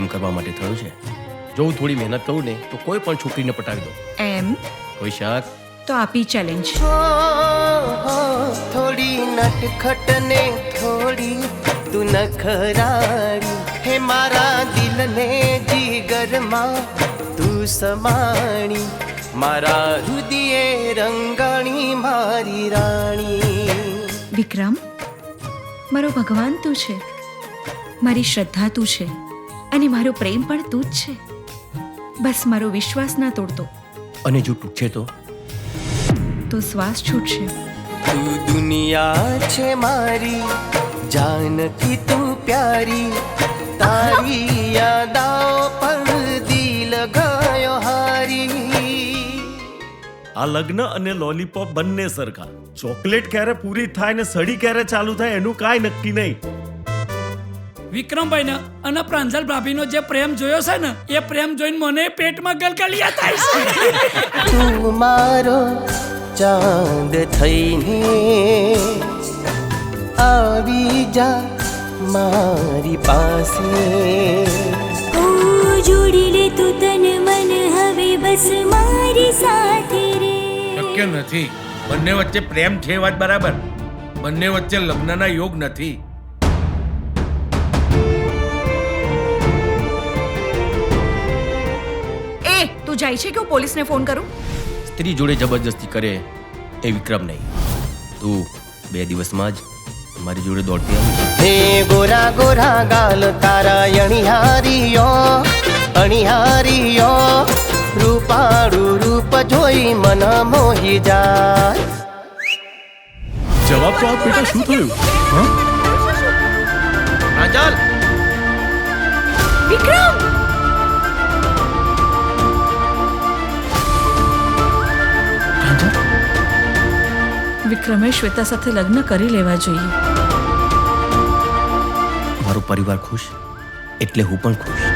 કામ કરવા માટે થયો છે. જો હું થોડી મહેનત કરું ને તો કોઈ પણ છોકરીને પટાવી દઉં. એમ કોઈ શાક? તો આપી ચેલેન્જ. થોડી નટખટ ને થોડી તું નખરાળી, હે મારા દિલને જીગરમાં તું સમાણી, મારા હૃદયે રંગાણી મારી રાણી. વિક્રમ, મારો ભગવાન તું છે, મારી શ્રદ્ધા તું છે અને મારો પ્રેમ પણ તું જ છે. બસ મારો વિશ્વાસ ના તોડતો. અને જો તૂટશે તો શ્વાસ છૂટશે. તું દુનિયા છે મારી, જાનકી તું પ્યારી, તારી યાદાઓ પર દિલ ગયો હારી. આ લગ્ન અને લોલીપોપ બંને સરખા. ચોકલેટ ક્યારે પૂરી થાય ને સડી ક્યારે ચાલુ થાય એનું કાંઈ નક્કી નહીં. વિક્રમભાઈ ને અને પ્રાંજલ ભાભીનો જે પ્રેમ જોયો છે ને, એ પ્રેમ જોઈને મને પેટમાં ગલગલિયા થાય છે. તું મારો ચાંદ થઈને આવી જા મારી પાસે. જોડી લે તું તન મન હવે બસ મારી સાથે રે. શક્ય નથી. બંને વચ્ચે પ્રેમ છે વાત બરાબર, બંને વચ્ચે લગ્નના યોગ નથી. તું જાય છે કે હું પોલીસને ફોન કરું? સ્ત્રી જોડે જબરજસ્તી કરે એ વિક્રમ નહીં. તું 2 દિવસમાં જ મારી જોડે દોડતી આવી. હે ગોરા ગોરા ગાલ તારા અણિહારીયો, અણિહારીયો, રૂપાળું રૂપ જોઈ મન મોહી જાય. જવાબ તો આપ બેટા, શું થયું? પ્રાંજલ! વિક્રમ! વિક્રમે શ્વેતા સાથે લગ્ન કરી લેવા જોઈએ. મારો પરિવાર ખુશ એટલે હું પણ ખુશ.